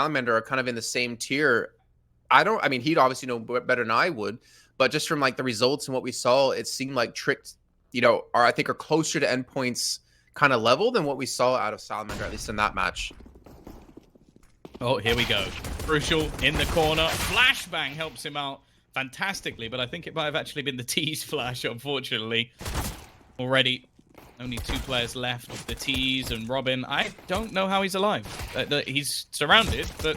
Salamander are kind of in the same tier. I mean, he'd obviously know better than I would, but just from like the results and what we saw, it seemed like Tricked, I think are closer to Endpoint's kind of level than what we saw out of Salamander, at least in that match. Oh, here we go. Crucial in the corner. Flashbang helps him out fantastically, but I think it might have actually been the tease flash, unfortunately. Already, only 2 players left of the tease and Robin. I don't know how he's alive. He's surrounded, but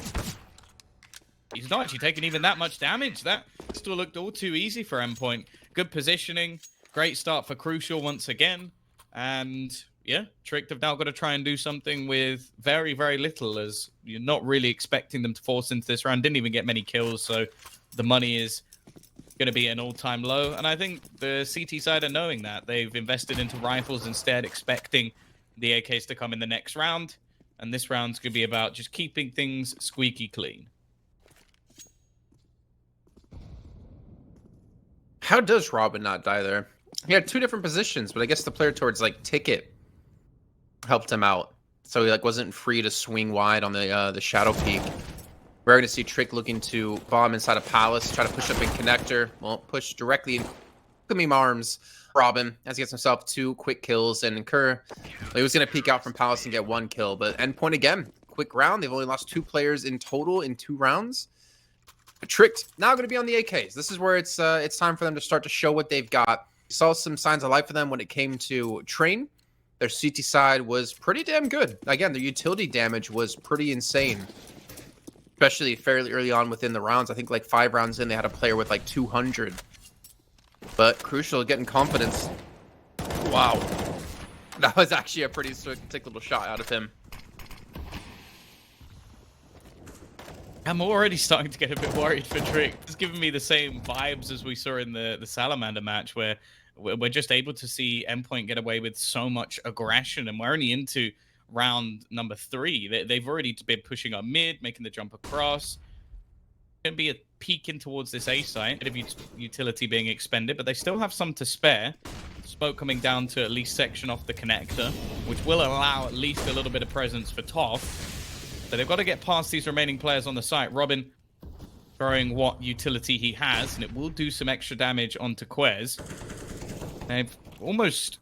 he's not actually taking even that much damage. That still looked all too easy for Endpoint. Good positioning. Great start for Crucial once again. And yeah, Tricked have now got to try and do something with very, very little, as you're not really expecting them to force into this round. Didn't even get many kills, so the money is going to be an all-time low. And I think the CT side are knowing that. They've invested into rifles instead, expecting the AKs to come in the next round. And this round's going to be about just keeping things squeaky clean. How does Robin not die there? He had 2 different positions, but I guess the player towards like Ticket helped him out, so he like wasn't free to swing wide on the shadow peak. We're going to see Trick looking to bomb inside a palace, try to push up in connector. Won't push directly in. Look at me, arms. Robin, as he gets himself 2 quick kills, and Kerr, he was going to peek out from palace and get 1 kill, but Endpoint again, quick round. They've only lost 2 players in total in 2 rounds. But Tricked now going to be on the AKs. This is where it's time for them to start to show what they've got. We saw some signs of life for them when it came to Train. Their CT side was pretty damn good. Again, their utility damage was pretty insane, especially fairly early on within the rounds. I think like 5 rounds in, they had a player with like 200. But Crucial getting confidence. Wow. That was actually a pretty sick little shot out of him. I'm already starting to get a bit worried for Trick. It's giving me the same vibes as we saw in the Salamander match, where we're just able to see Endpoint get away with so much aggression, and we're only into round number 3. They've already been pushing up mid, making the jump across. Going to be a peek in towards this A site, bit of utility being expended, but they still have some to spare. Smoke coming down to at least section off the connector, which will allow at least a little bit of presence for Toff. So they've got to get past these remaining players on the site. Robin throwing what utility he has, and it will do some extra damage onto Quez. They've almost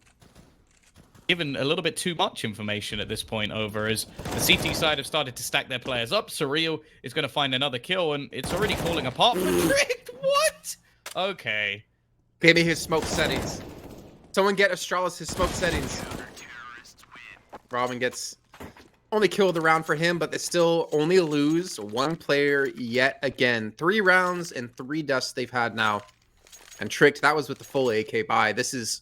given a little bit too much information at this point over, as the CT side have started to stack their players up. Surreal is going to find another kill, and it's already falling apart for Tricked. What? Okay. Give me his smoke settings. Someone get Astralis his smoke settings. Robin gets only kill of the round for him, but they still only lose 1 player yet again. 3 rounds and 3 deaths they've had now. And Tricked, that was with the full AK buy. This is,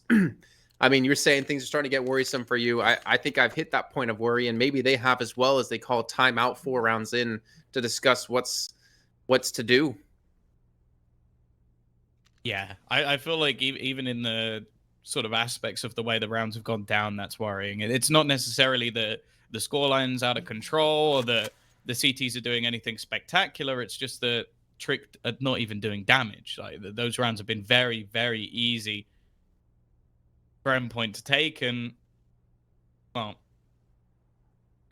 I mean, you're saying things are starting to get worrisome for you. I think I've hit that point of worry, and maybe they have as well, as they call timeout 4 rounds in to discuss what's to do. Yeah, I feel like even in the sort of aspects of the way the rounds have gone down, that's worrying. It's not necessarily the scoreline's out of control, or the CTs are doing anything spectacular. It's just that Tricked at not even doing damage. Like those rounds have been very, very easy for Endpoint to take, and well,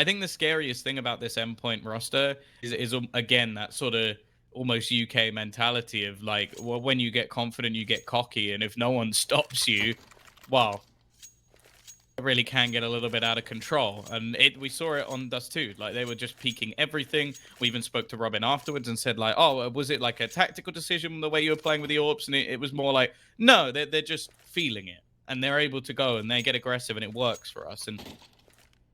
I think the scariest thing about this Endpoint roster is again that sort of almost UK mentality of like, well, when you get confident, you get cocky, and if no one stops you, well, it really can get a little bit out of control. And we saw it on Dust 2. Like, they were just peeking everything. We even spoke to Robin afterwards and said, like, oh, was it like a tactical decision the way you were playing with the Orbs? And it was more like, no, they're just feeling it. And they're able to go and they get aggressive, and it works for us. And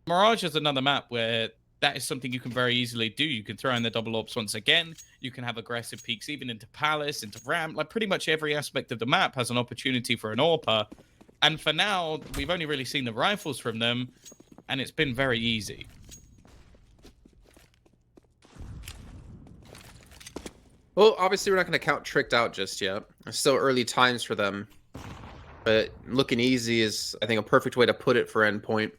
Mirage is another map where that is something you can very easily do. You can throw in the double Orbs once again. You can have aggressive peeks even into Palace, into Ramp. Like, pretty much every aspect of the map has an opportunity for an AWPer. And for now, we've only really seen the rifles from them, and it's been very easy. Well, obviously, we're not going to count Tricked out just yet. It's still early times for them. But looking easy is, I think, a perfect way to put it for Endpoint.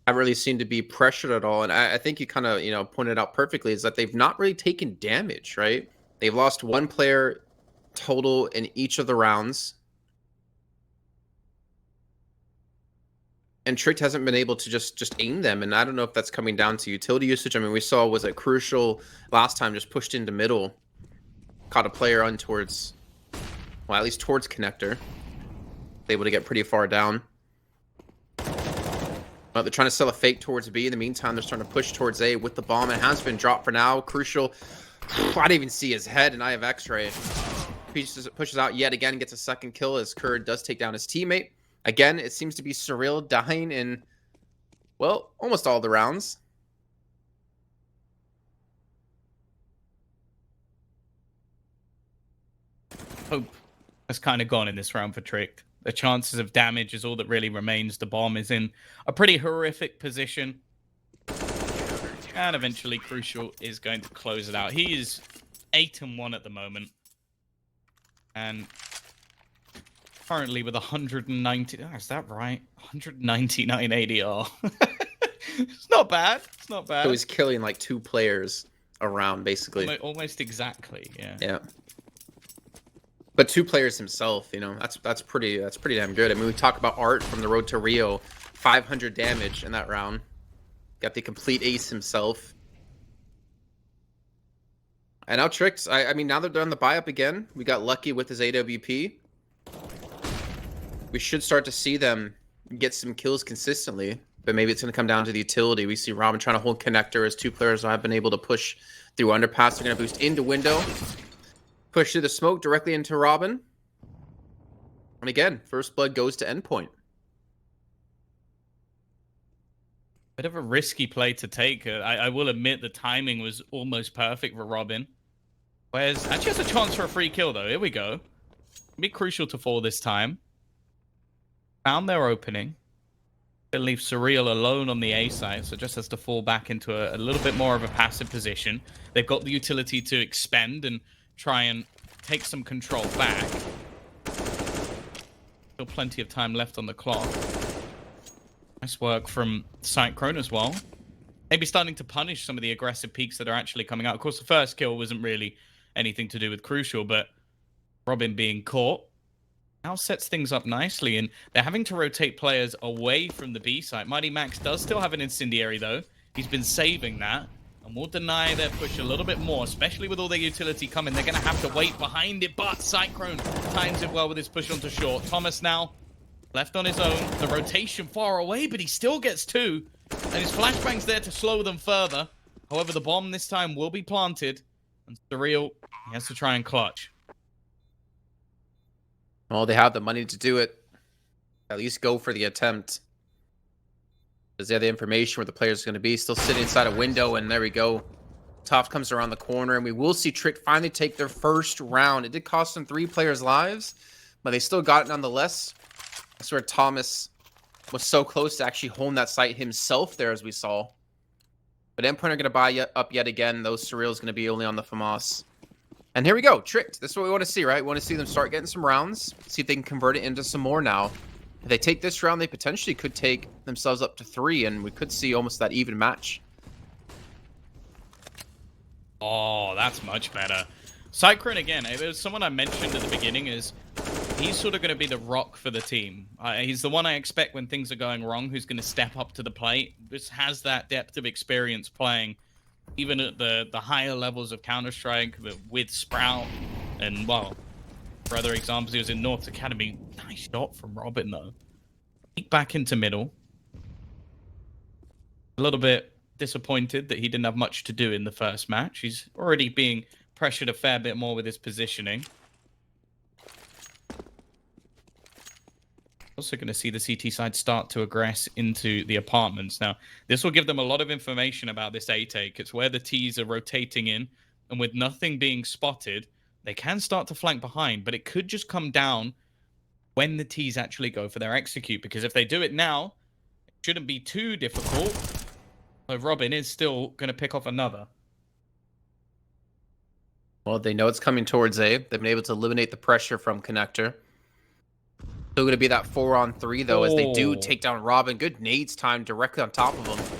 Haven't really seemed to be pressured at all. And I think you kind of, pointed out perfectly, is that they've not really taken damage, right? They've lost 1 player total in each of the rounds. And Tricked hasn't been able to just aim them, and I don't know if that's coming down to utility usage. I mean, we saw was it Crucial last time, just pushed into middle, caught a player on towards, well, at least towards connector, able to get pretty far down. But they're trying to sell a fake towards B. In the meantime, they're starting to push towards A with the bomb. It has been dropped for now. Crucial, I didn't even see his head, and I have X-ray. Pushes out yet again, gets a second kill as Kurd does take down his teammate. Again, it seems to be Surreal dying in, well, almost all the rounds. Hope has kind of gone in this round for Tricked. The chances of damage is all that really remains. The bomb is in a pretty horrific position. And eventually Crucial is going to close it out. He is 8-1 at the moment. And currently with 190, is that right? 199 ADR. It's not bad. It's not bad. So he's killing like 2 players around, basically. Almost exactly, yeah. Yeah. But 2 players himself, you know, that's pretty damn good. I mean, we talk about Art from the Road to Rio, 500 damage in that round. Got the complete ace himself. And now Tricks, I mean, now they're done the buy-up again. We got lucky with his AWP. We should start to see them get some kills consistently, but maybe it's going to come down to the utility. We see Robin trying to hold connector as 2 players have been able to push through underpass. They're going to boost into window, push through the smoke directly into Robin. And again, first blood goes to Endpoint. Bit of a risky play to take. I will admit the timing was almost perfect for Robin. Whereas actually has a chance for a free kill though. Here we go. Be crucial to fall this time. Found their opening. It leaves Surreal alone on the A side, so just has to fall back into a little bit more of a passive position. They've got the utility to expend and try and take some control back. Still plenty of time left on the clock. Nice work from Cyclone as well. Maybe starting to punish some of the aggressive peaks that are actually coming out. Of course, the first kill wasn't really anything to do with Crucial, but Robin being caught now sets things up nicely, and they're having to rotate players away from the B site. Mighty Max does still have an incendiary, though. He's been saving that, and will deny their push a little bit more, especially with all their utility coming. They're going to have to wait behind it, but Cyclone times it well with his push onto short. Thomas now left on his own. The rotation far away, but he still gets 2, and his flashbang's there to slow them further. However, the bomb this time will be planted, and Surreal, he has to try and clutch. Well, they have the money to do it. At least go for the attempt. Because they have the information where the player's going to be. Still sitting inside a window, and there we go. Top comes around the corner, and we will see Trick finally take their first round. It did cost them 3 players' lives, but they still got it nonetheless. I swear Thomas was so close to actually holding that site himself there, as we saw. But Endpoint are going to buy up yet again. Those Surreal's going to be only on the FAMAS. And here we go, Tricked. This is what we want to see, right? We want to see them start getting some rounds, see if they can convert it into some more now. If they take this round, they potentially could take themselves up to 3, and we could see almost that even match. Oh, that's much better. Cyclone, again, it was someone I mentioned at the beginning, is he's sort of going to be the rock for the team. He's the one I expect when things are going wrong, who's going to step up to the plate. Just has that depth of experience playing, even at the higher levels of Counter-Strike with Sprout. And, well, for other examples, he was in North's Academy. Nice shot from Robin, though. Peek back into middle. A little bit disappointed that he didn't have much to do in the first match. He's already being pressured a fair bit more with his positioning. Also going to see the CT side start to aggress into the apartments. Now, this will give them a lot of information about this A take. It's where the Ts are rotating in, and with nothing being spotted, they can start to flank behind, but it could just come down when the Ts actually go for their execute, because if they do it now, it shouldn't be too difficult. So Robin is still going to pick off another. Well, they know it's coming towards A. They've been able to eliminate the pressure from connector. Still going to be that 4-on-3, though, as they do take down Robin. Good nades time directly on top of him.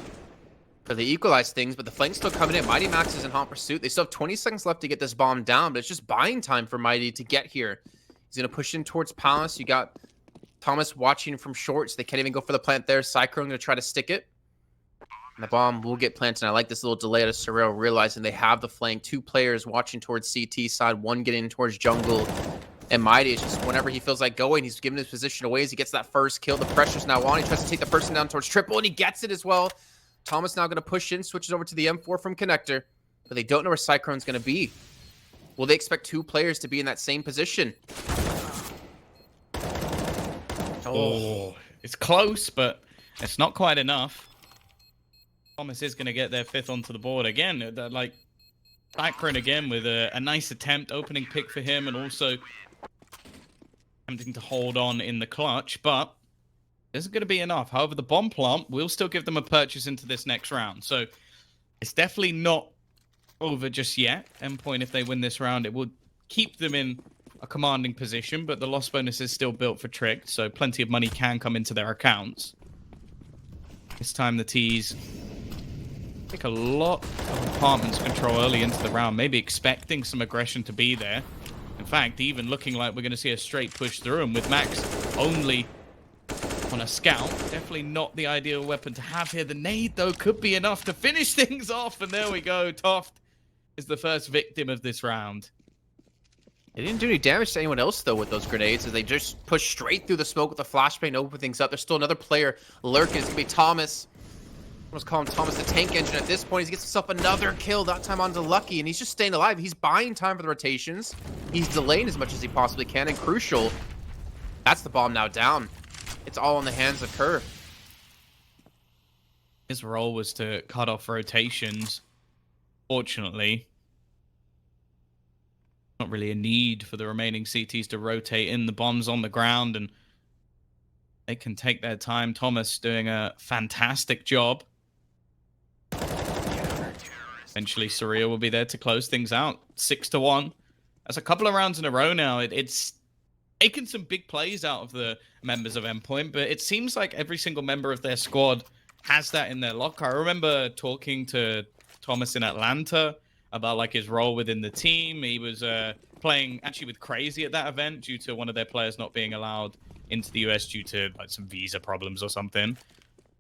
But they equalize things, but the flank's still coming in. Mighty Max is in hot pursuit. They still have 20 seconds left to get this bomb down, but it's just buying time for Mighty to get here. He's going to push in towards Palace. You got Thomas watching from short, so they can't even go for the plant there. Cyclone going to try to stick it. And the bomb will get planted. And I like this little delay out of Surreal, realizing they have the flank. 2 players watching towards CT side, 1 getting towards jungle. And Mighty is just whenever he feels like going, he's giving his position away as he gets that first kill. The pressure's now on. He tries to take the person down towards triple, and he gets it as well. Thomas now going to push in, switches over to the M4 from Connector. But they don't know where Cyclone's going to be. Will they expect 2 players to be in that same position? Oh, it's close, but it's not quite enough. Thomas is going to get their 5th onto the board again. Like, Cyclone again with a nice attempt, opening pick for him, and also attempting to hold on in the clutch, but isn't going to be enough. However, the bomb plant will still give them a purchase into this next round. So it's definitely not over just yet. Endpoint, if they win this round, it will keep them in a commanding position, but the loss bonus is still built for Trick, so plenty of money can come into their accounts. This time the T's take a lot of apartments control early into the round, maybe expecting some aggression to be there. In fact, even looking like we're going to see a straight push through, and with Max only on a scout, definitely not the ideal weapon to have here. The nade, though, could be enough to finish things off, and there we go. Toft is the first victim of this round. They didn't do any damage to anyone else, though, with those grenades, as they just pushed straight through the smoke with the flashbang to open things up. There's still another player lurking. It's going to be Thomas. Let's call him Thomas the Tank Engine at this point. He gets himself another kill, that time onto Lucky, and he's just staying alive. He's buying time for the rotations. He's delaying as much as he possibly can, and crucial, that's the bomb now down. It's all in the hands of Kerr. His role was to cut off rotations. Fortunately, not really a need for the remaining CTs to rotate in. The bombs on the ground, and they can take their time. Thomas doing a fantastic job. Eventually, Surreal will be there to close things out. 6-1. That's a couple of rounds in a row now. It's taken some big plays out of the members of Endpoint, but it seems like every single member of their squad has that in their locker. I remember talking to Thomas in Atlanta about like his role within the team. He was playing actually with Crazy at that event due to one of their players not being allowed into the US due to like some visa problems or something.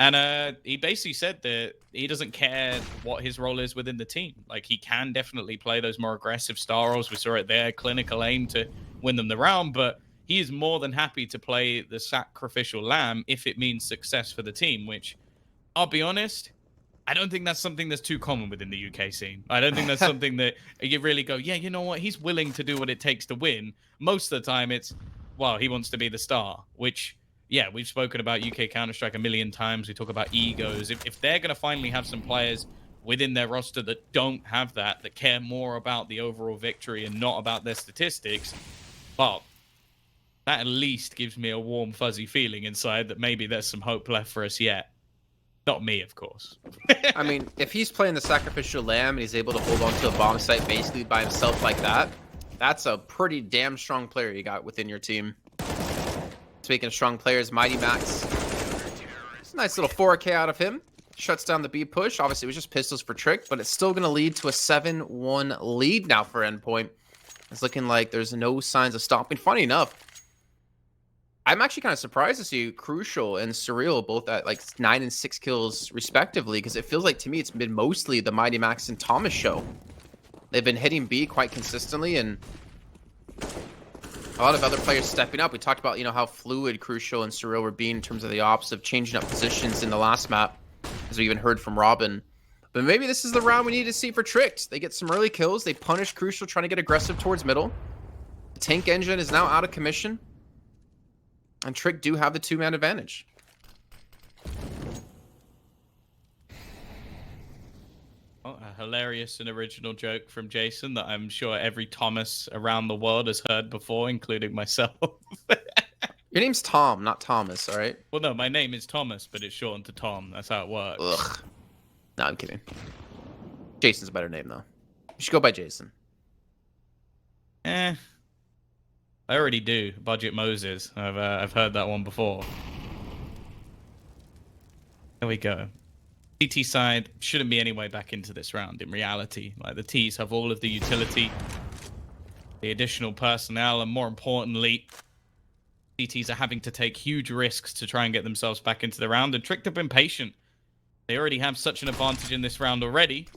And he basically said that he doesn't care what his role is within the team. Like, he can definitely play those more aggressive star roles. We saw it there, clinical aim to win them the round, but he is more than happy to play the sacrificial lamb if it means success for the team, which, I'll be honest, I don't think that's something that's too common within the UK scene. I don't think that's something that you really go, yeah, you know what, he's willing to do what it takes to win. Most of the time it's, well, he wants to be the star, which, yeah, we've spoken about UK Counter-Strike a million times. We talk about egos. If they're going to finally have some players within their roster that don't have that care more about the overall victory and not about their statistics, well, that at least gives me a warm, fuzzy feeling inside that maybe there's some hope left for us yet. Not me, of course. I mean, if he's playing the sacrificial lamb and he's able to hold on to a bomb site basically by himself like that, that's a pretty damn strong player you got within your team. Speaking of strong players, Mighty Max. Nice little 4K out of him. Shuts down the B push. Obviously, it was just pistols for Trick, but it's still going to lead to a 7-1 lead now for Endpoint. It's looking like there's no signs of stopping. Funny enough, I'm actually kind of surprised to see Crucial and Surreal both at like 9 and 6 kills respectively, because it feels like to me it's been mostly the Mighty Max and Thomas show. They've been hitting B quite consistently, and a lot of other players stepping up. We talked about, you know, how fluid Crucial and Surreal were being in terms of the ops of changing up positions in the last map, as we even heard from Robin. But maybe this is the round we need to see for Tricks. They get some early kills. They punish Crucial trying to get aggressive towards middle. The tank engine is now out of commission. And Trick do have the 2-man advantage. Oh, a hilarious and original joke from Jason that I'm sure every Thomas around the world has heard before, including myself. Your name's Tom, not Thomas, all right? Well, no, my name is Thomas, but it's shortened to Tom. That's how it works. Ugh. No, I'm kidding. Jason's a better name, though. You should go by Jason. I already do. Budget Moses. I've heard that one before. There we go. CT side shouldn't be any way back into this round in reality. Like, the T's have all of the utility, the additional personnel, and more importantly, CTs are having to take huge risks to try and get themselves back into the round, and Tricked have been patient. They already have such an advantage in this round already.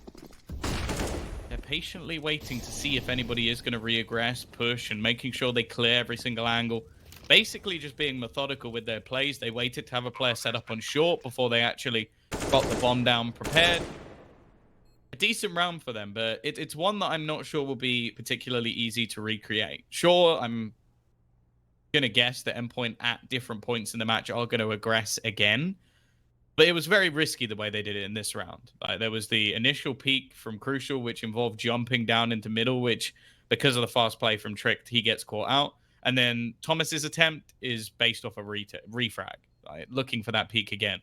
They're patiently waiting to see if anybody is going to reaggress, push, and making sure they clear every single angle. Basically just being methodical with their plays. They waited to have a player set up on short before they actually got the bomb down prepared. A decent round for them, but it's one that I'm not sure will be particularly easy to recreate. Sure, I'm going to guess that Endpoint at different points in the match are going to aggress again. But it was very risky the way they did it in this round. There was the initial peak from Crucial, which involved jumping down into middle, which, because of the fast play from Tricked, he gets caught out. And then Thomas's attempt is based off a refrag, looking for that peak again.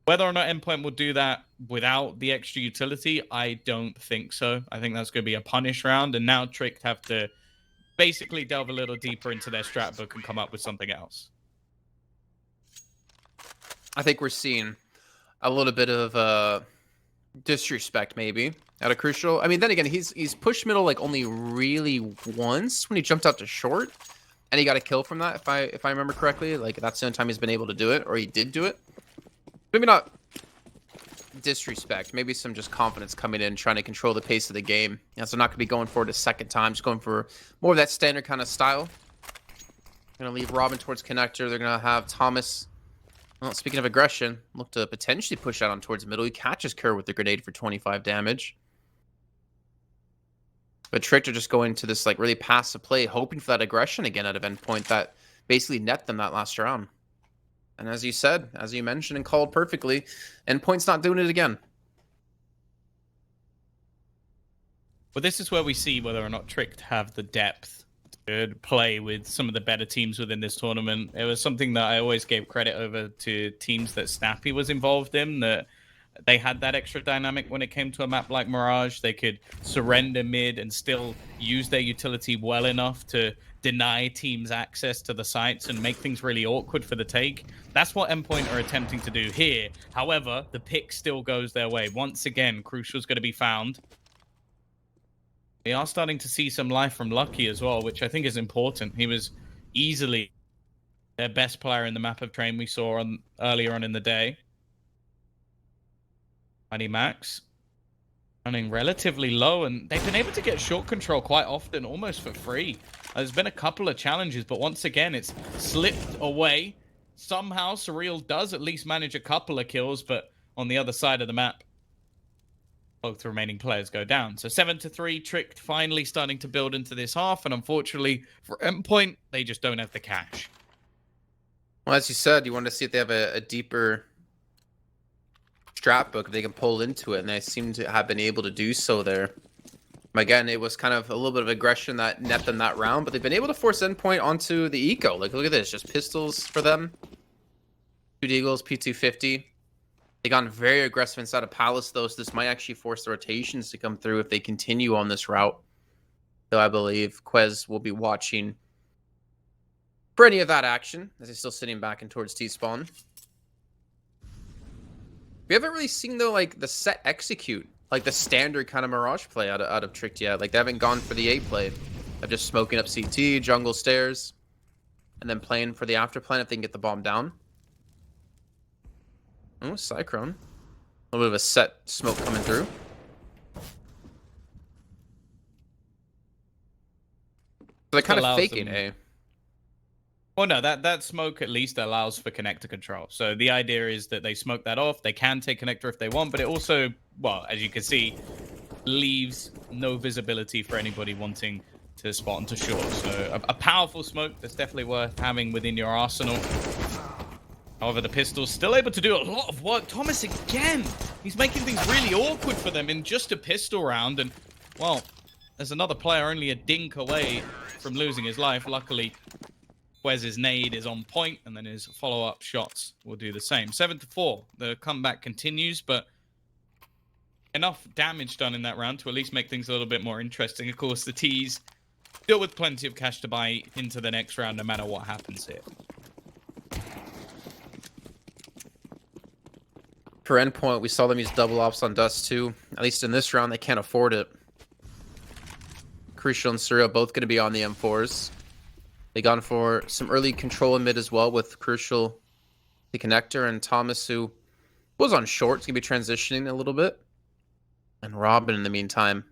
Whether or not Endpoint will do that without the extra utility, I don't think so. I think that's going to be a punish round. And now Tricked have to basically delve a little deeper into their strat book and come up with something else. I think we're seeing a little bit of disrespect maybe out of Crucial. I mean, then again, he's pushed middle like only really once when he jumped out to short, and he got a kill from that. If I remember correctly, like that's the only time he's been able to do it, or he did do it. Maybe not disrespect, maybe some just confidence coming in, trying to control the pace of the game. Yeah, so not gonna be going for it a second time, just going for more of that standard kind of style. Gonna leave Robin towards connector. They're gonna have Thomas. Well, speaking of aggression, look to potentially push out on towards middle. He catches Kerr with the grenade for 25 damage. But Tricked are just going to this like really passive play, hoping for that aggression again out of Endpoint that basically net them that last round. And as you said, as you mentioned and called perfectly, Endpoint's not doing it again. But this is where we see whether or not Tricked have the depth to play with some of the better teams within this tournament. It was something that I always gave credit over to teams that Snappy was involved in, that they had that extra dynamic when it came to a map like Mirage. They could surrender mid and still use their utility well enough to deny teams access to the sites and make things really awkward for the take. That's what Endpoint are attempting to do here. However, the pick still goes their way. Once again, Crucial's going to be found. We are starting to see some life from Lucky as well, which I think is important. He was easily their best player in the map of Train we saw earlier on in the day. Mighty Max running relatively low, and they've been able to get short control quite often, almost for free. There's been a couple of challenges, but once again, it's slipped away. Somehow, Surreal does at least manage a couple of kills, but on the other side of the map, both remaining players go down. So 7-3, Tricked finally starting to build into this half, and unfortunately for Endpoint, they just don't have the cash. Well, as you said, you want to see if they have a deeper strat book, if they can pull into it, and they seem to have been able to do so there. Again, it was kind of a little bit of aggression that net them that round, but they've been able to force Endpoint onto the eco. Like, look at this, just pistols for them. 2 Deagles, P250. They got very aggressive inside of Palace, though, so this might actually force the rotations to come through if they continue on this route. Though I believe Quez will be watching for any of that action, as he's still sitting back and towards T-spawn. We haven't really seen, though, like, the set execute, like the standard kind of Mirage play out of Tricked yet. Like, they haven't gone for the A play of just smoking up CT, jungle stairs, and then playing for the after plan if they can get the bomb down. Oh, Cyclone. A little bit of a set smoke coming through. So they're kind of faking, eh? Well, no, that smoke at least allows for connector control. So the idea is that they smoke that off. They can take connector if they want, but it also, well, as you can see, leaves no visibility for anybody wanting to spot onto short. So a powerful smoke that's definitely worth having within your arsenal. However, the pistol's still able to do a lot of work. Thomas again, he's making things really awkward for them in just a pistol round. And, well, there's another player only a dink away from losing his life. Luckily, Quez's nade is on point, and then his follow-up shots will do the same. 7-4, the comeback continues, but enough damage done in that round to at least make things a little bit more interesting. Of course, the T's still with plenty of cash to buy into the next round, no matter what happens here. For Endpoint, we saw them use double ops on Dust too. At least in this round, they can't afford it. Crucial and Surreal both going to be on the M4s. They gone for some early control in mid as well with Crucial, the connector, and Thomas, who was on short. It's going to be transitioning a little bit. And Robin in the meantime.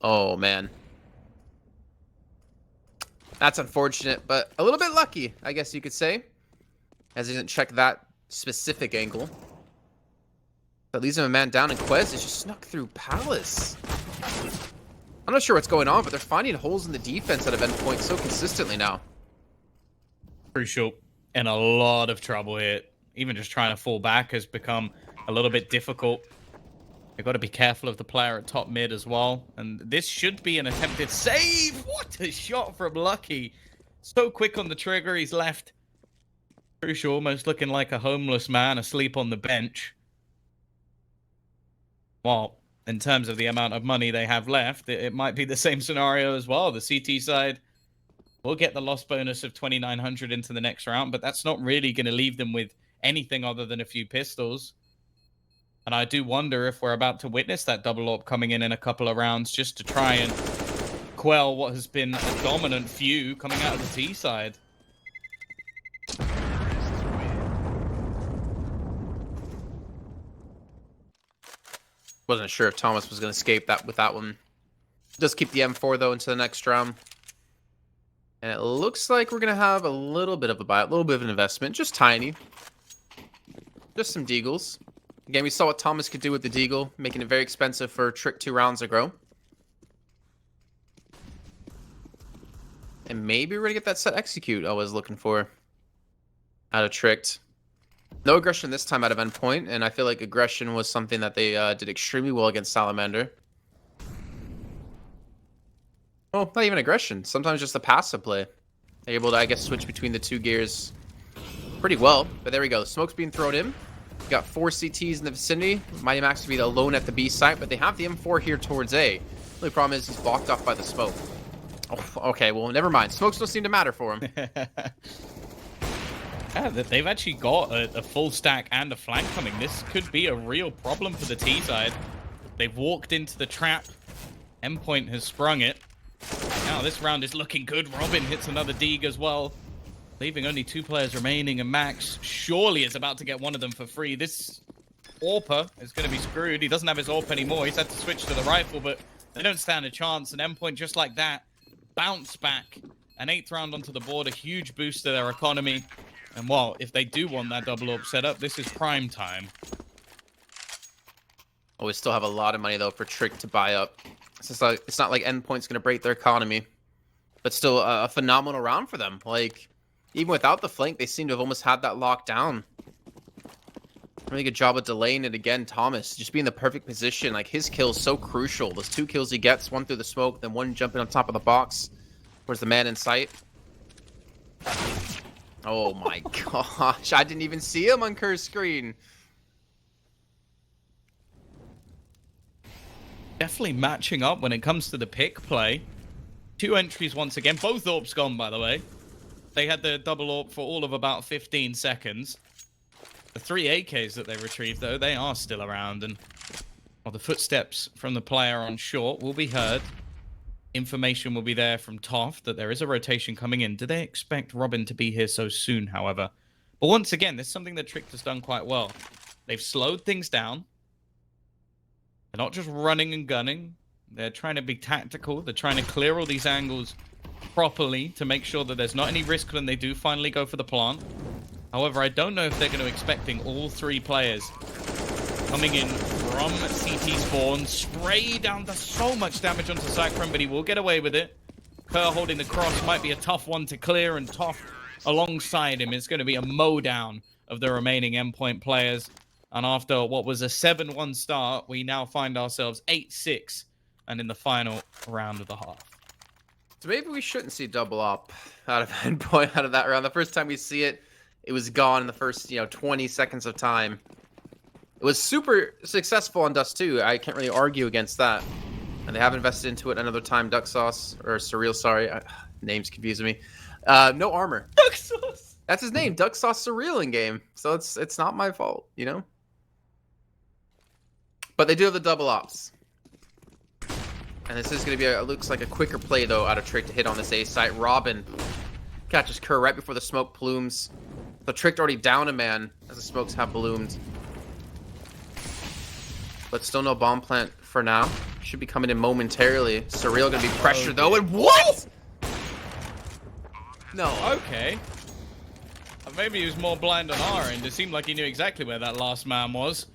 Oh, man. That's unfortunate, but a little bit lucky, I guess you could say. As he didn't check that specific angle. That leaves him a man down, and Quez is just snuck through Palace. I'm not sure what's going on, but they're finding holes in the defense out of Endpoint so consistently now. Crucial in a lot of trouble here. Even just trying to fall back has become a little bit difficult. You've got to be careful of the player at top mid as well. And this should be an attempted save. What a shot from Lucky. So quick on the trigger, he's left. Crucial almost looking like a homeless man asleep on the bench. Well, in terms of the amount of money they have left, it might be the same scenario as well. The CT side will get the loss bonus of 2,900 into the next round, but that's not really going to leave them with anything other than a few pistols. And I do wonder if we're about to witness that double AWP coming in a couple of rounds just to try and quell what has been a dominant few coming out of the T side. Wasn't sure if Thomas was going to escape that with that one. Does keep the M4 though into the next round. And it looks like we're going to have a little bit of a buy, a little bit of an investment, just tiny. Just some deagles. Again, we saw what Thomas could do with the deagle, making it very expensive for Trick 2 rounds ago. And maybe we're going to get that set execute I was looking for out of Tricked. No aggression this time out of Endpoint, and I feel like aggression was something that they did extremely well against Salamander. Oh, not even aggression. Sometimes just a passive play. They're able to, I guess, switch between the two gears pretty well. But there we go. Smoke's being thrown in. We've got 4 CTs in the vicinity. Mighty Max to be alone at the B site, but they have the M4 here towards A. The only problem is he's blocked off by the smoke. Oh, okay, well, never mind. Smokes don't seem to matter for him. Yeah, they've actually got a full stack and a flank coming. This could be a real problem for the T side. They've walked into the trap. Endpoint has sprung it. Now this round is looking good. Robin hits another Deeg as well, leaving only 2 players remaining, and Max surely is about to get one of them for free. This AWPer is going to be screwed. He doesn't have his AWP anymore. He's had to switch to the rifle, but they don't stand a chance. And Endpoint, just like that, bounce back. An 8th round onto the board, a huge boost to their economy. And well, if they do want that double AWP setup, this is prime time. Oh, we still have a lot of money, though, for Trick to buy up. It's not like Endpoint's going to break their economy. But still, a phenomenal round for them. Like, even without the flank, they seem to have almost had that locked down. Really good job of delaying it again. Thomas, just being in the perfect position. Like, his kill is so crucial. Those 2 kills he gets, one through the smoke, then one jumping on top of the box. Where's the man in sight? Oh my gosh, I didn't even see him on Kerr's screen. Definitely matching up when it comes to the pick play. 2 entries once again. Both AWPs gone, by the way. They had the double AWP for all of about 15 seconds. The 3 AKs that they retrieved, though, they are still around. And well, the footsteps from the player on short will be heard. Information will be there from Toff that there is a rotation coming in. Do they expect Robin to be here so soon, however? But once again, there's something that Trick has done quite well. They've slowed things down. They're not just running and gunning. They're trying to be tactical. They're trying to clear all these angles properly to make sure that there's not any risk when they do finally go for the plant. However, I don't know if they're going to expecting all 3 players coming in from CT spawn, spray down to so much damage onto Cyclone, but he will get away with it. Kerr holding the cross might be a tough one to clear, and Toff alongside him. It's going to be a mow down of the remaining Endpoint players. And after what was a 7-1 start, we now find ourselves 8-6 and in the final round of the half. So maybe we shouldn't see double AWP out of Endpoint out of that round. The first time we see it, it was gone in the first 20 seconds of time. It was super successful on Dust 2. I can't really argue against that. And they have invested into it another time. Duck Sauce, or Surreal, sorry. Names confusing me. No armor. Duck Sauce! That's his name, Duck Sauce Surreal in game. So it's not my fault, you know? But they do have the double ops. And this is going to be, looks like a quicker play, though, out of Trick to hit on this A site. Robin Catches Kerr right before the smoke plumes. The Tricked already down a man as the smokes have ballooned. But still no bomb plant for now. Should be coming in momentarily. Surreal gonna be pressured though, and what? No. Okay. Maybe he was more blind on our end. It seemed like he knew exactly where that last man was.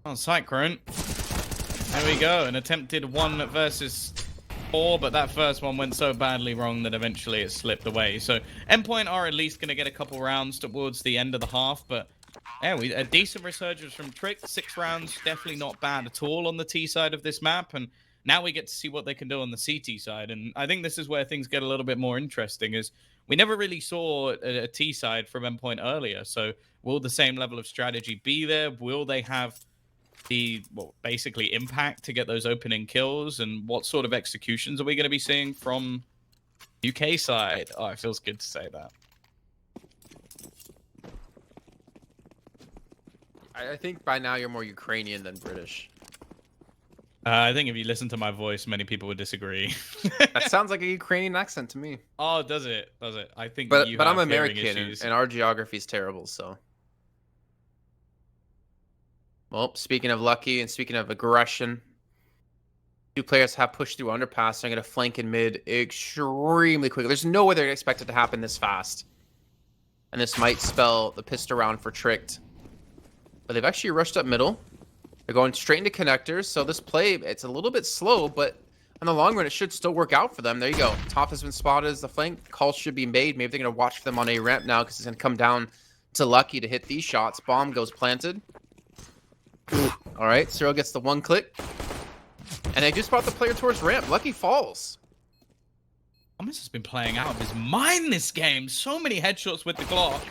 Oh, Cyclone. There we go. An attempted 1 versus 4, but that first one went so badly wrong that eventually it slipped away. So Endpoint are at least going to get a couple rounds towards the end of the half, but yeah, a decent resurgence from Trick. 6 rounds, definitely not bad at all on the T side of this map, and now we get to see what they can do on the CT side. And I think this is where things get a little bit more interesting, is we never really saw a T side from Endpoint earlier. So will the same level of strategy be there? Will they have the basically impact to get those opening kills? And what sort of executions are we going to be seeing from UK side? Oh, it feels good to say that. I think by now you're more Ukrainian than British. I think if you listen to my voice, many people would disagree. That sounds like a Ukrainian accent to me. Oh, does it? Does it? I think. But you I'm have hearing American, issues. and our geography's terrible. So, well, speaking of lucky and speaking of aggression, 2 players have pushed through underpass. They're going to flank in mid extremely quickly. There's no way they're expected to happen this fast, and this might spell the pistol round for Tricked. But they've actually rushed up middle. They're going straight into connectors, so this play, it's a little bit slow, but in the long run, it should still work out for them. There you go. Top has been spotted as the flank. Calls should be made. Maybe they're going to watch for them on A ramp now because it's going to come down to Lucky to hit these shots. Bomb goes planted. All right, Cyril gets the 1 click. And they just brought the player towards ramp. Lucky falls. Thomas has been playing out of his mind this game. So many headshots with the Glock.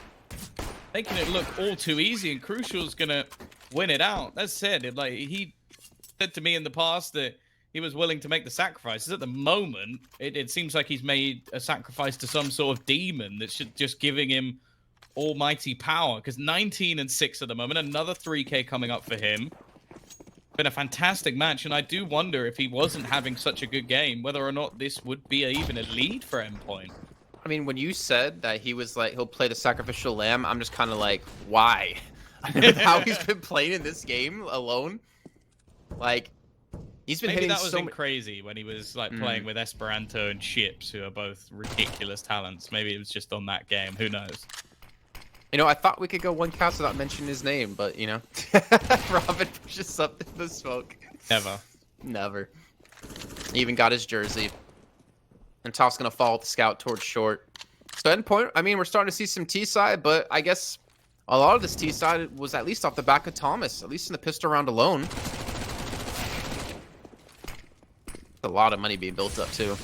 Making it look all too easy, and Crucial's going to win it out. That said, he said to me in the past that he was willing to make the sacrifices. At the moment, it seems like he's made a sacrifice to some sort of demon that's just giving him almighty power. Because 19 and 6 at the moment, another 3K coming up for him. Been a fantastic match, and I do wonder if he wasn't having such a good game, whether or not this would be even a lead for Endpoint. I mean, when you said that he was like, he'll play the sacrificial lamb, I'm just kind of like, why? How he's been playing in this game alone. Like, he's been Maybe hitting that was so crazy when he was like playing with Esperanto and Chips, who are both ridiculous talents. Maybe it was just on that game. Who knows? You know, I thought we could go 1 cast without mentioning his name, but, you know, Robin pushes something in the smoke. Never. Never. He even got his jersey. And Top's going to follow the scout towards short. So Endpoint, I mean, we're starting to see some T-side, but I guess a lot of this T-side was at least off the back of Thomas, at least in the pistol round alone. A lot of money being built up, too.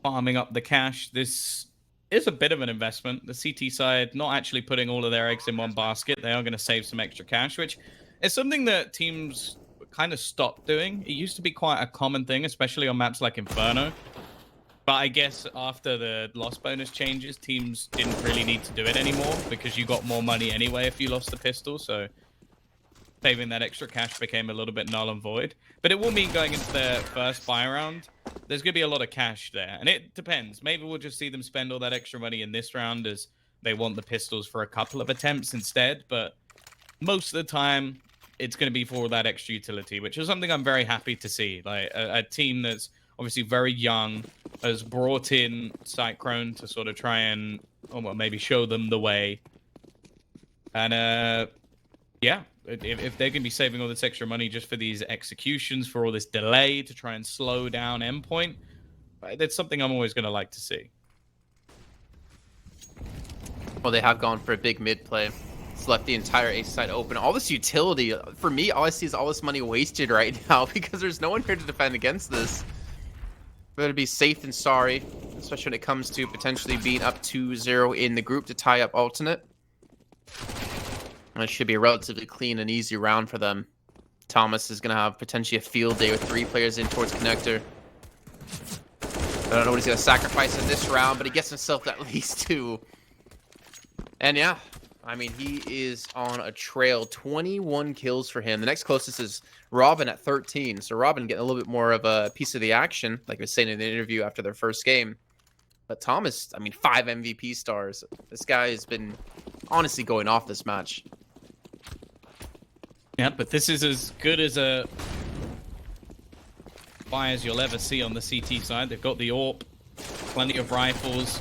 Farming up the cash. This is a bit of an investment. The CT side not actually putting all of their eggs in one basket. They are going to save some extra cash, which is something that teams kind of stopped doing. It used to be quite a common thing, especially on maps like Inferno. But I guess after the loss bonus changes, teams didn't really need to do it anymore because you got more money anyway if you lost the pistol. So saving that extra cash became a little bit null and void. But it will mean going into their first buy round, there's going to be a lot of cash there. And it depends. Maybe we'll just see them spend all that extra money in this round as they want the pistols for a couple of attempts instead. But most of the time, it's going to be for that extra utility, which is something I'm very happy to see. Like a team that's obviously very young has brought in Cyclone to sort of try and maybe show them the way. And yeah, if they're going to be saving all this extra money just for these executions, for all this delay to try and slow down Endpoint, that's something I'm always going to like to see. Well, they have gone for a big mid play. It's left the entire ace side open. All this utility, for me, all I see is all this money wasted right now because there's no one here to defend against this. Better be safe than sorry, especially when it comes to potentially being up 2-0 in the group to tie up alternate. And it should be a relatively clean and easy round for them. Thomas is going to have potentially a field day with 3 players in towards connector. I don't know what he's going to sacrifice in this round, but he gets himself at least 2. And yeah, I mean, he is on a trail. 21 kills for him. The next closest is Robin at 13. So Robin getting a little bit more of a piece of the action, like I was saying in the interview after their first game. But Thomas, I mean, 5 MVP stars. This guy has been honestly going off this match. Yeah, but this is as good as a buy as you'll ever see on the CT side. They've got the AWP, plenty of rifles.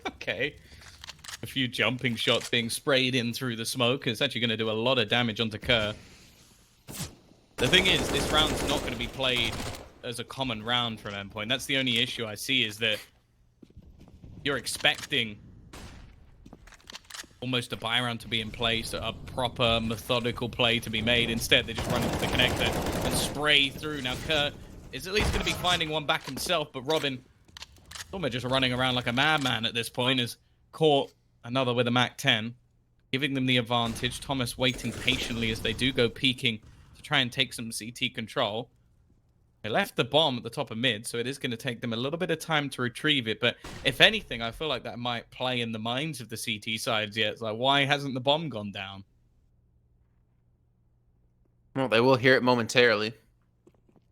Okay. A few jumping shots being sprayed in through the smoke. It's actually going to do a lot of damage onto Kerr. The thing is, this round's not going to be played as a common round from Endpoint. That's the only issue I see, is that you're expecting almost a buy round to be in place, a proper methodical play to be made. Instead, they just run into the connector and spray through. Now, Kerr is at least going to be finding one back himself, but Robin, almost just running around like a madman at this point, is caught another with a MAC-10, giving them the advantage. Thomas waiting patiently as they do go peeking to try and take some CT control. They left the bomb at the top of mid, so it is going to take them a little bit of time to retrieve it. But if anything, I feel like that might play in the minds of the CT sides yet. It's like, why hasn't the bomb gone down? Well, they will hear it momentarily.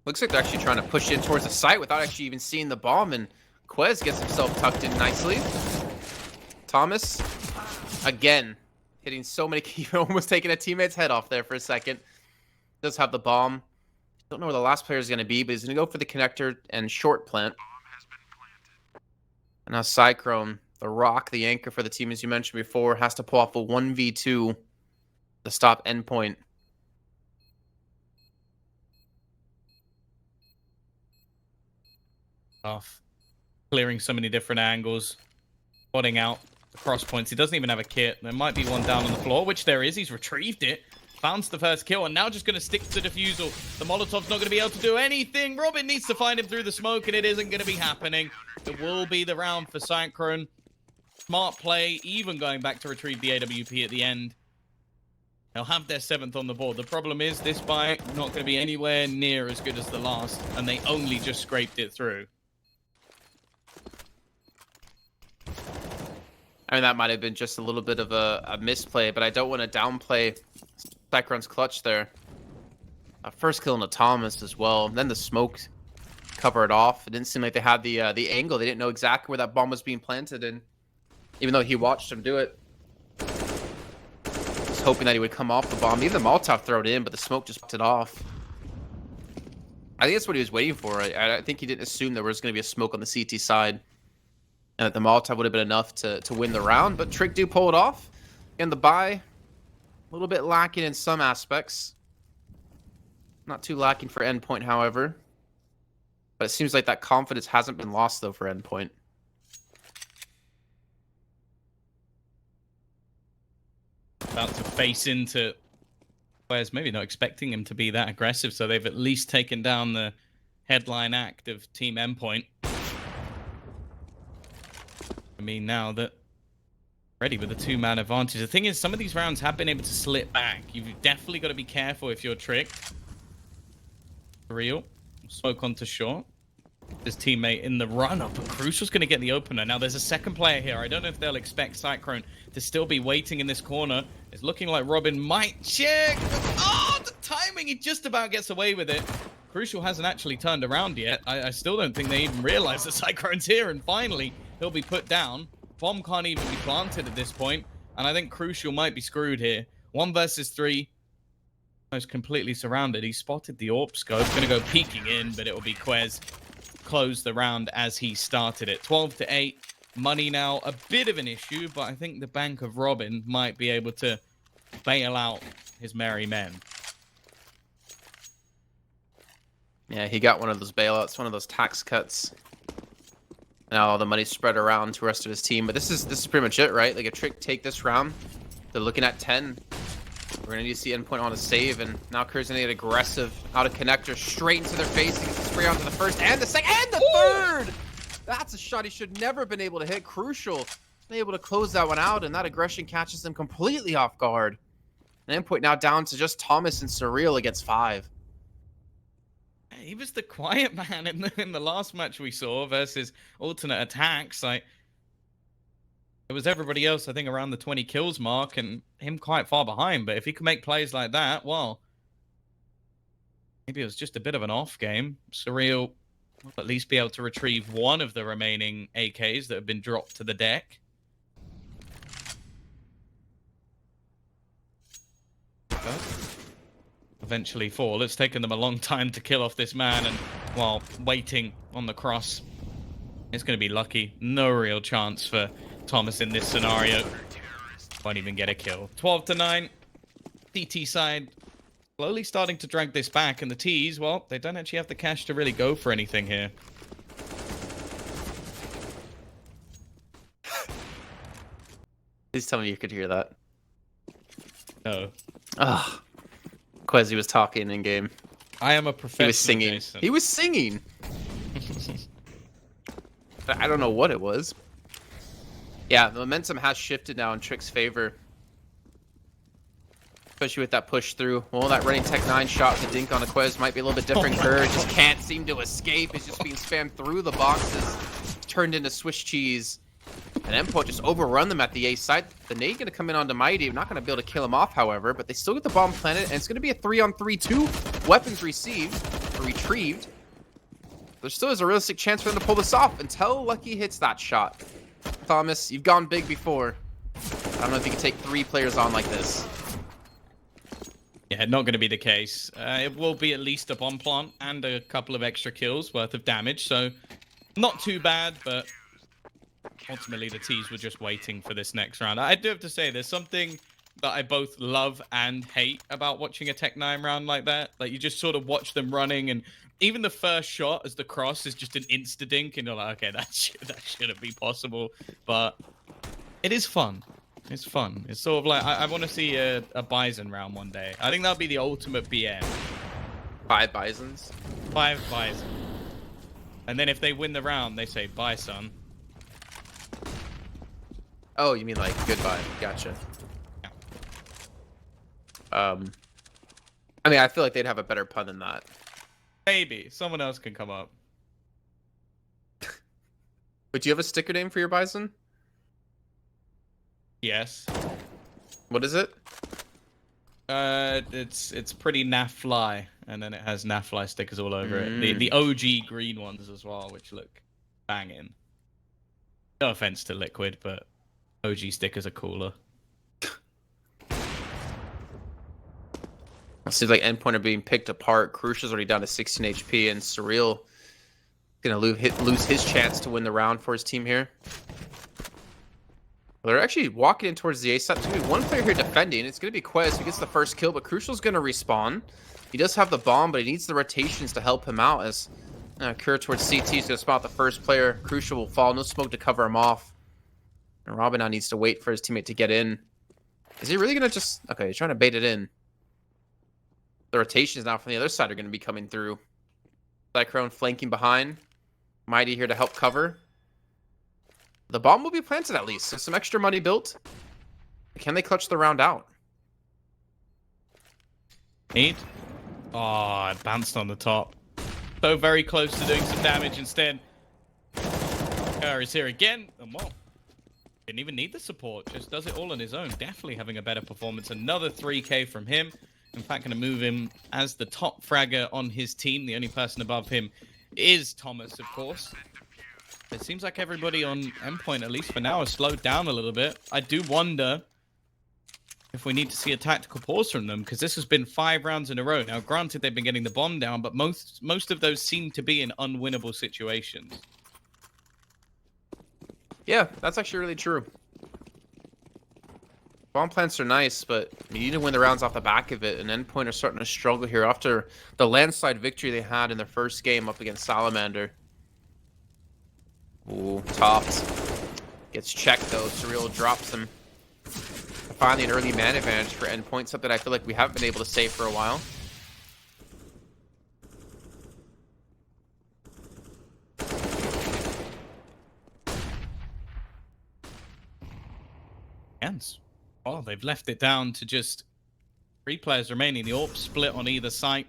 Looks like they're actually trying to push in towards the site without actually even seeing the bomb, and Quez gets himself tucked in nicely. Thomas, again, hitting so many, almost taking a teammate's head off there for a second. Does have the bomb. Don't know where the last player is going to be, but he's going to go for the connector and short plant. And now Cyclone, the rock, the anchor for the team, as you mentioned before, has to pull off a 1v2 to stop Endpoint. Off. Clearing so many different angles. Spotting out the cross points. He doesn't even have a kit. There might be one down on the floor, which there is. He's retrieved it. Found the first kill, and now just going to stick to defusal. The Molotov's not going to be able to do anything. Robin needs to find him through the smoke, and it isn't going to be happening. It will be the round for Cyclone. Smart play, even going back to retrieve the AWP at the end. They'll have their 7th on the board. The problem is this buy not going to be anywhere near as good as the last, and they only just scraped it through. I mean, that might have been just a little bit of a misplay, but I don't want to downplay Cyclone's clutch there. First kill into Thomas as well. Then the smoke covered off. It didn't seem like they had the angle. They didn't know exactly where that bomb was being planted in, even though he watched him do it. Just hoping that he would come off the bomb. Even the Molotov threw it in, but the smoke just popped it off. I think that's what he was waiting for. I think he didn't assume there was going to be a smoke on the CT side, and that the Molotov would have been enough to win the round. But Trick do pull it off. And the buy, a little bit lacking in some aspects. Not too lacking for Endpoint, however. But it seems like that confidence hasn't been lost, though, for Endpoint. About to face into players maybe not expecting him to be that aggressive, so they've at least taken down the headline act of Team Endpoint. I mean, now that ready with a 2-man advantage. The thing is, some of these rounds have been able to slip back. You've definitely got to be careful if you're tricked. Real. Smoke onto short. His teammate in the run-up, and Crucial's going to get the opener. Now, there's a second player here. I don't know if they'll expect Cyclone to still be waiting in this corner. It's looking like Robin might check. Oh, the timing! He just about gets away with it. Crucial hasn't actually turned around yet. I still don't think they even realize that Cyclone's here, and finally, he'll be put down. Bomb can't even be planted at this point, and I think Crucial might be screwed here. 1 versus 3. Almost completely surrounded. He spotted the AWP scope. Going to go peeking in, but it will be Quez. Close the round as he started it. 12-8. Money now a bit of an issue, but I think the bank of Robin might be able to bail out his merry men. Yeah, he got one of those bailouts, one of those tax cuts. Now all the money's spread around to the rest of his team. But this is pretty much it, right? Like, a Trick take this round. They're looking at 10. We're going to need to see Endpoint on a save, and now Kerr's going to get aggressive out of connector, straight into their face. He gets the spray onto the first and the second and the third! That's a shot he should never have been able to hit. Crucial. Been able to close that one out, and that aggression catches them completely off guard. And Endpoint now down to just Thomas and Surreal against 5. He was the quiet man in the last match we saw versus alternate attacks. Like, It was everybody else, I think, around the 20 kills mark, and him quite far behind. But if he can make plays like that, well, maybe it was just a bit of an off game. Surreal will at least be able to retrieve one of the remaining AKs that have been dropped to the deck. But eventually fall. It's taken them a long time to kill off this man, and while waiting on the cross, it's going to be lucky. No real chance for Thomas in this scenario. Won't even get a kill. 12-9. CT side slowly starting to drag this back, and the T's, well, they don't actually have the cash to really go for anything here. Please tell me you could hear that. No. Ah, Quezzy was talking in game. I am a professional. He was singing. Jason. He was singing. I don't know what it was. Yeah, the momentum has shifted now in Trick's favor. Especially with that push through. Well, that running Tech 9 shot to dink on a Quez might be a little bit different. Kerr just can't seem to escape. It's just being spammed through the boxes. Turned into Swiss cheese. And Endpoint just overrun them at the A side. The nade going to come in onto Mighty. Not going to be able to kill him off, however. But they still get the bomb planted. And it's going to be a 3-on-3-2. Weapons received. Or retrieved. There still is a realistic chance for them to pull this off until Lucky hits that shot. Thomas, you've gone big before. I don't know if you can take 3 players on like this. Yeah, not going to be the case. It will be at least a bomb plant and a couple of extra kills worth of damage. So not too bad, but ultimately the T's were just waiting for this next round. I do have to say there's something that I both love and hate about watching a Tech 9 round like that. Like, you just sort of watch them running, and even the first shot as the cross is just an insta-dink, and you're like, okay, that shouldn't be possible. But it is fun. It's fun. It's sort of like, I want to see a Bison round one day. I think that'll be the ultimate BM. 5 Bisons? 5 Bison. And then if they win the round, they say, bye, son. Oh, you mean like goodbye. Gotcha. I mean, I feel like they'd have a better pun than that. Maybe. Someone else can come up. But do you have a sticker name for your Bison? Yes. What is it? It's pretty naff fly, and then it has naff fly stickers all over it. The OG green ones as well, which look banging. No offense to Liquid, but OG stickers are cooler. It seems like Endpoint are being picked apart. Crucial's already down to 16 HP, and Surreal gonna lose his chance to win the round for his team here. Well, they're actually walking in towards the A side. There's gonna be one player here defending. It's gonna be Quez who gets the first kill, but Crucial's gonna respawn. He does have the bomb, but he needs the rotations to help him out as Kerr towards CT is gonna spot the first player. Crucial will fall. No smoke to cover him off. And Robin now needs to wait for his teammate to get in. Is he really gonna just... Okay, he's trying to bait it in. The rotations now from the other side are going to be coming through. Cyclone flanking behind. Mighty here to help cover. The bomb will be planted at least. So some extra money built. Can they clutch the round out? Need. Oh, it bounced on the top. So very close to doing some damage instead. Kerr is here again. And well, didn't even need the support. Just does it all on his own. Definitely having a better performance. Another 3K from him. In fact, going to move him as the top fragger on his team. The only person above him is Thomas, of course. It seems like everybody on Endpoint, at least for now, has slowed down a little bit. I do wonder if we need to see a tactical pause from them, because this has been 5 rounds in a row. Now, granted, they've been getting the bomb down, but most of those seem to be in unwinnable situations. Yeah, that's actually really true. Bomb plants are nice, but you need to win the rounds off the back of it, and Endpoint are starting to struggle here after the landslide victory they had in their first game up against Salamander. Ooh, topped. Gets checked, though. Surreal drops him. Finally, an early man advantage for Endpoint, something I feel like we haven't been able to say for a while. Ends. Oh, they've left it down to just 3 players remaining. The AWP split on either side.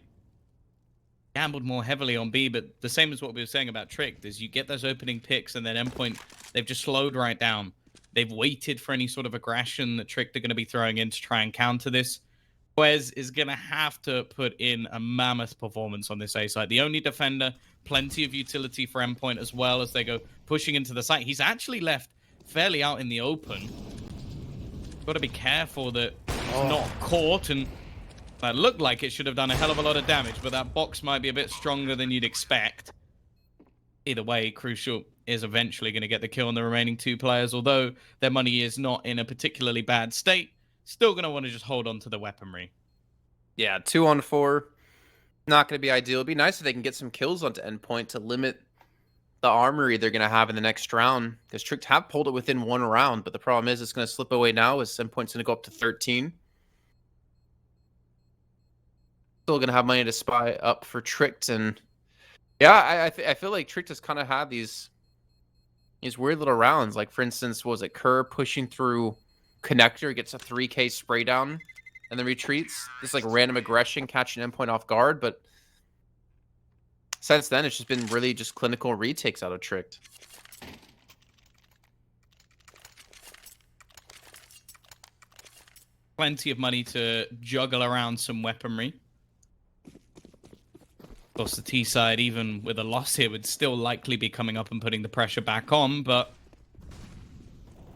Gambled more heavily on B, but the same as what we were saying about Trick, is you get those opening picks and then Endpoint, they've just slowed right down. They've waited for any sort of aggression that Trick they're going to be throwing in to try and counter this. Quez is going to have to put in a mammoth performance on this A side. The only defender, plenty of utility for Endpoint as well as they go pushing into the site. He's actually left fairly out in the open. Got to be careful that it's not caught, and that looked like it should have done a hell of a lot of damage, but that box might be a bit stronger than you'd expect. Either way, Crucial is eventually going to get the kill on the remaining 2 players, although their money is not in a particularly bad state. Still going to want to just hold on to the weaponry. Yeah, 2 on 4. Not going to be ideal. It'd be nice if they can get some kills onto Endpoint to limit the armory they're going to have in the next round. Because Tricked have pulled it within 1 round, but the problem is it's going to slip away now as Endpoint's going to go up to 13. Still going to have money to spy up for Tricked. And yeah, I feel like Tricked has kind of had these weird little rounds. Like, for instance, what was it? Kerr pushing through Connector, gets a 3K spray down and then retreats. This like random aggression, catching Endpoint off guard, but since then it's just been really just clinical retakes out of Tricked. Plenty of money to juggle around some weaponry. Of course, the T side, even with a loss here, would still likely be coming up and putting the pressure back on, but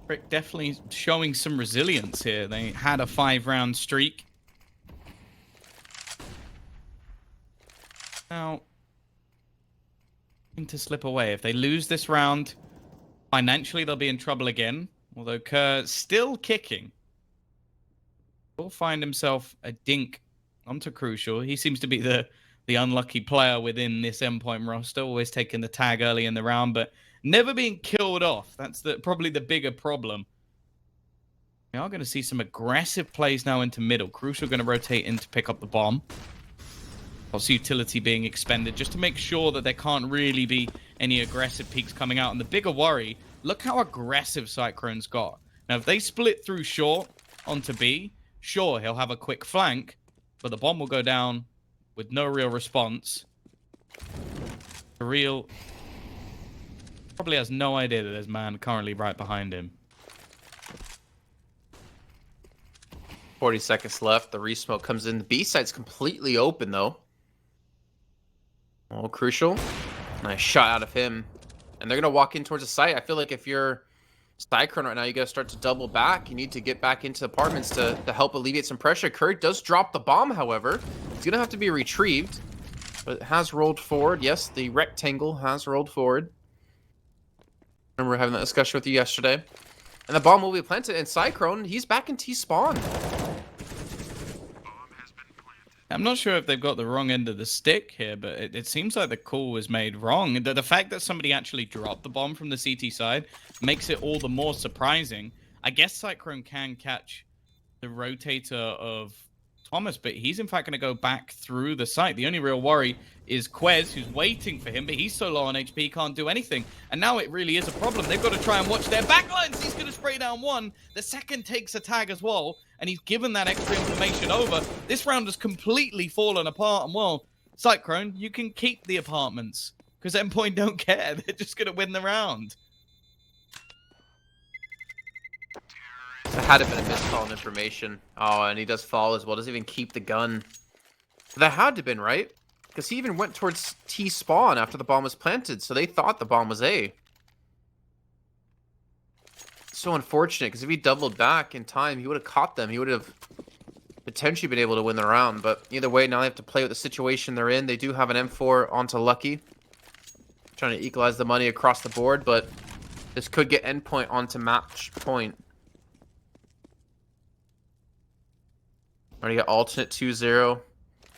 Trick definitely showing some resilience here. They had a 5-round streak. Now, to slip away. If they lose this round, financially they'll be in trouble again. Although Kerr still kicking. Will find himself a dink onto Crucial. He seems to be the unlucky player within this Endpoint roster, always taking the tag early in the round, but never being killed off. That's probably the bigger problem. We are going to see some aggressive plays now into middle. Crucial going to rotate in to pick up the bomb. Also utility being expended just to make sure that there can't really be any aggressive peaks coming out. And the bigger worry, look how aggressive Cyclone's got. Now, if they split through short onto B, sure, he'll have a quick flank, but the bomb will go down with no real response. The real probably has no idea that there's man currently right behind him. 40 seconds left. The resmoke comes in. The B side's completely open, though. Oh, Crucial. Nice shot out of him. And they're going to walk in towards the site. I feel like if you're Cyclone right now, you got to start to double back. You need to get back into apartments to help alleviate some pressure. Curry does drop the bomb, however. It's going to have to be retrieved. But it has rolled forward. Yes, the rectangle has rolled forward. Remember having that discussion with you yesterday. And the bomb will be planted. And Cyclone, he's back in T-spawn. I'm not sure if they've got the wrong end of the stick here, but it seems like the call was made wrong. The fact that somebody actually dropped the bomb from the CT side makes it all the more surprising. I guess Cyclone can catch the rotator of Thomas, but he's in fact going to go back through the site. The only real worry is Quez, who's waiting for him, but he's so low on HP, he can't do anything. And now it really is a problem. They've got to try and watch their backlines. He's going to spray down one. The second takes a tag as well, and he's given that extra information over. This round has completely fallen apart, and well, Cyclone, you can keep the apartments, because Endpoint don't care. They're just going to win the round. It had to have been a miscall on information. Oh, and he does fall as well. Doesn't even keep the gun. That had to have been, right? Because he even went towards T-spawn after the bomb was planted, so they thought the bomb was A. So unfortunate, because if he doubled back in time, he would have caught them. He would have potentially been able to win the round. But either way, now they have to play with the situation they're in. They do have an M4 onto Lucky. Trying to equalize the money across the board, but this could get Endpoint onto match point. Already got alternate 2-0.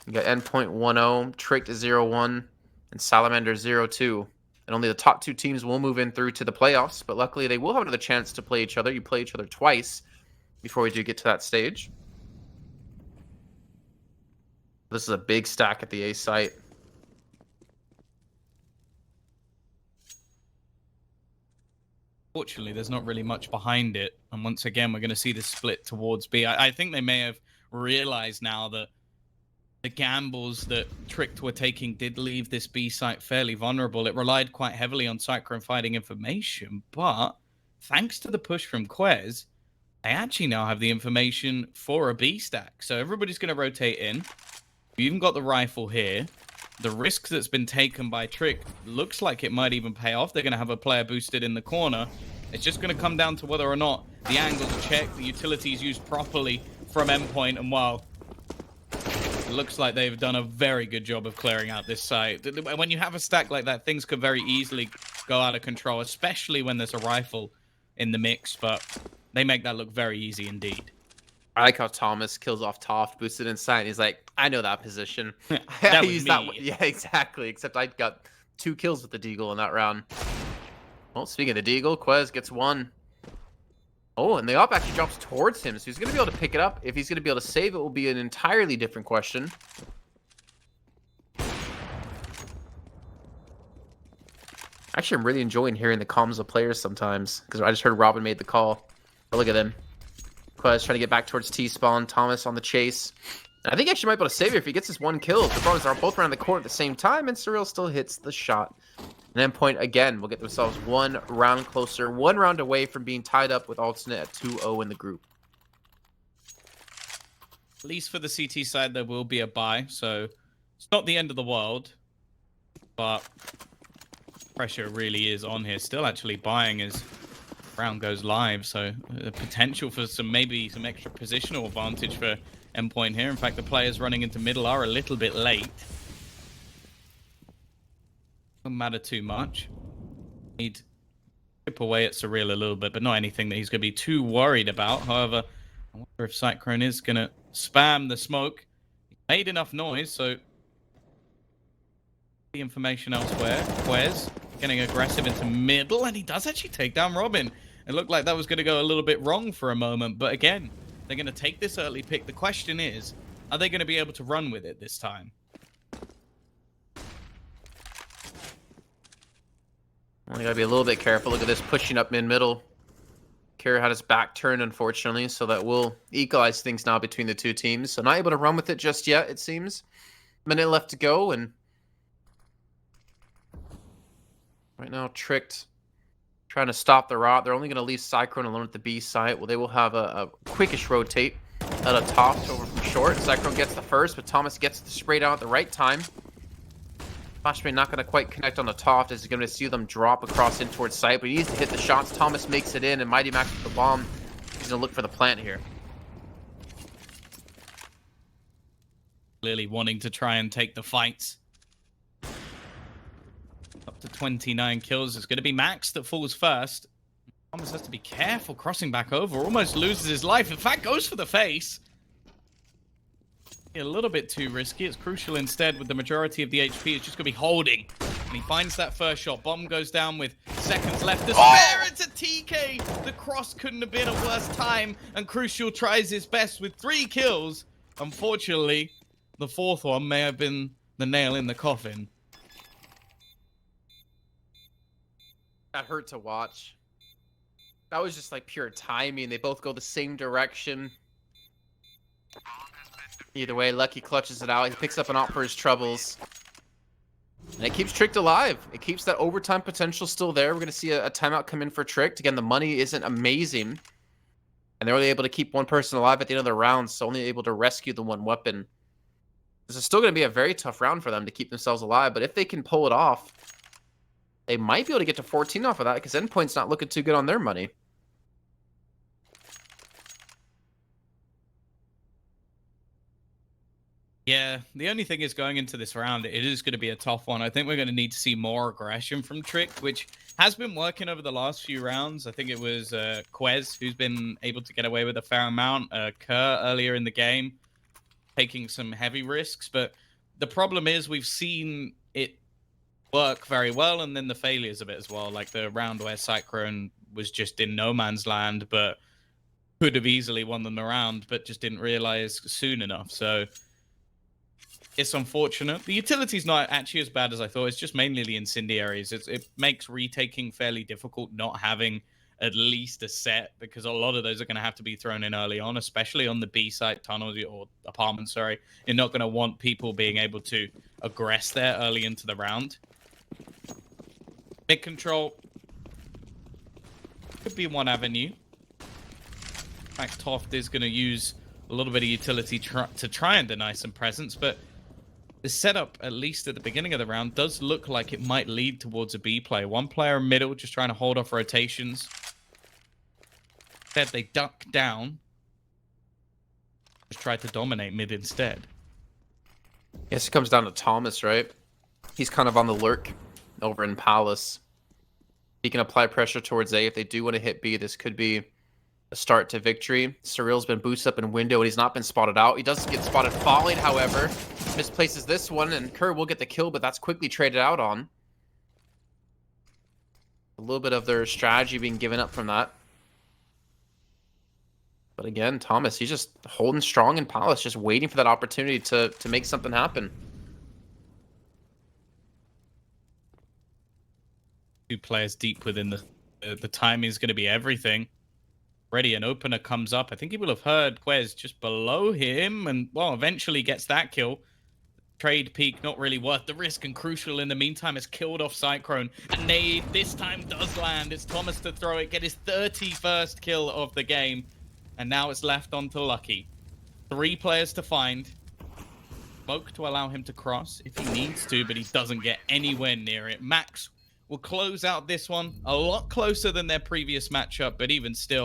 You got Endpoint 1-0, Tricked 0-1, and Salamander 0-2. And only the top 2 teams will move in through to the playoffs, but luckily they will have another chance to play each other. You play each other twice before we do get to that stage. This is a big stack at the A site. Fortunately, there's not really much behind it. And once again, we're going to see this split towards B. I think they may have realized now that the gambles that Tricked were taking did leave this B site fairly vulnerable. It relied quite heavily on Cyclone fighting information, but thanks to the push from Quez, they actually now have the information for a B stack. So everybody's going to rotate in. We even got the rifle here. The risk that's been taken by Trick looks like it might even pay off. They're going to have a player boosted in the corner. It's just going to come down to whether or not the angle's checked, the utilities used properly from Endpoint, and while it looks like they've done a very good job of clearing out this site. When you have a stack like that, things could very easily go out of control, especially when there's a rifle in the mix, but they make that look very easy indeed. I like how Thomas kills off Toft, boosted inside, and he's like, I know that position. That was me. Yeah, exactly, except I got 2 kills with the Deagle in that round. Well, speaking of the Deagle, Quez gets 1. Oh, and the op actually drops towards him, so he's going to be able to pick it up. If he's going to be able to save it, will be an entirely different question. Actually, I'm really enjoying hearing the comms of players sometimes, because I just heard Robin made the call. But look at him. Quez trying to get back towards T-spawn, Thomas on the chase. And I think he actually might be able to save it if he gets this 1 kill. The problem is they're both around the corner at the same time, and Surreal still hits the shot. And Endpoint, again, will get themselves 1 round closer, 1 round away from being tied up with alternate at 2-0 in the group. At least for the CT side, there will be a buy, so it's not the end of the world, but pressure really is on here. Still actually buying as round goes live, so the potential for maybe some extra positional advantage for Endpoint here. In fact, the players running into middle are a little bit late. Doesn't matter too much. Need to chip away at Surreal a little bit, but not anything that he's going to be too worried about. However, I wonder if Cyclone is going to spam the smoke. He made enough noise, so the information elsewhere. Quez getting aggressive into middle, and he does actually take down Robin. It looked like that was going to go a little bit wrong for a moment, but again, they're going to take this early pick. The question is, are they going to be able to run with it this time? Well, you gotta be a little bit careful. Look at this, pushing up mid-middle. Kira had his back turned, unfortunately, so that will equalize things now between the 2 teams. So not able to run with it just yet, it seems. Minute left to go, and right now, Tricked trying to stop the rot. They're only going to leave Cyclone alone at the B site. Well, they will have a quickish rotate at a top over from short. Cyclone gets the first, but Thomas gets the spray down at the right time. Flashbang not going to quite connect on the top as he's going to see them drop across in towards site, but he needs to hit the shots. Thomas makes it in, and Mighty Max with the bomb. He's going to look for the plant here. Clearly wanting to try and take the fights. Up to 29 kills. It's going to be Max that falls first. Thomas has to be careful crossing back over. Almost loses his life. In fact, goes for the face. A little bit too risky. It's crucial instead with the majority of the HP. It's just going to be holding. And he finds that first shot. Bomb goes down with seconds left. The spare into TK. The cross couldn't have been a worse time. And Crucial tries his best with 3 kills. Unfortunately, the 4th one may have been the nail in the coffin. That hurt to watch. That was just like pure timing. They both go the same direction. Either way, Lucky clutches it out. He picks up an op for his troubles. And it keeps Tricked alive. It keeps that overtime potential still there. We're going to see a timeout come in for Tricked. Again, the money isn't amazing. And they're only able to keep 1 person alive at the end of the round, so only able to rescue the 1 weapon. This is still going to be a very tough round for them to keep themselves alive, but if they can pull it off, they might be able to get to 14 off of that, because Endpoint's not looking too good on their money. Yeah, the only thing is going into this round, it is going to be a tough one. I think we're going to need to see more aggression from Trick, which has been working over the last few rounds. I think it was Quez who's been able to get away with a fair amount. Kerr earlier in the game taking some heavy risks, but the problem is we've seen it work very well, and then the failures of it as well. Like the round where Cyclone was just in no man's land, but could have easily won them the round, but just didn't realize soon enough. So it's unfortunate. The utility's not actually as bad as I thought. It's just mainly the incendiaries. It makes retaking fairly difficult not having at least a set, because a lot of those are going to have to be thrown in early on, especially on the B site tunnels or apartments, sorry. You're not going to want people being able to aggress there early into the round. Mid control could be one avenue. In fact, Toft is going to use a little bit of utility to try and deny some presence, but the setup, at least at the beginning of the round, does look like it might lead towards a B play. One player in middle just trying to hold off rotations. Instead, they duck down. Just tried to dominate mid instead. Guess it comes down to Thomas, right? He's kind of on the lurk over in Palace. He can apply pressure towards A. If they do want to hit B, this could be a start to victory. Surreal's been boosted up in window, and he's not been spotted out. He does get spotted volleyed, however. Misplaces this one, and Kerr will get the kill, but that's quickly traded out on. A little bit of their strategy being given up from that. But again, Thomas, he's just holding strong in Palace, just waiting for that opportunity to make something happen. Two players deep within the timing is going to be everything. Already an opener comes up. I think he will have heard Quez just below him, and well, eventually gets that kill. Trade peak not really worth the risk, and Crucial in the meantime has killed off Cyclone. And Nade this time does land. It's Thomas to throw it, get his 31st kill of the game. And now it's left on to Lucky. 3 players to find. Smoke to allow him to cross if he needs to, but he doesn't get anywhere near it. Max will close out this one a lot closer than their previous matchup, but even still,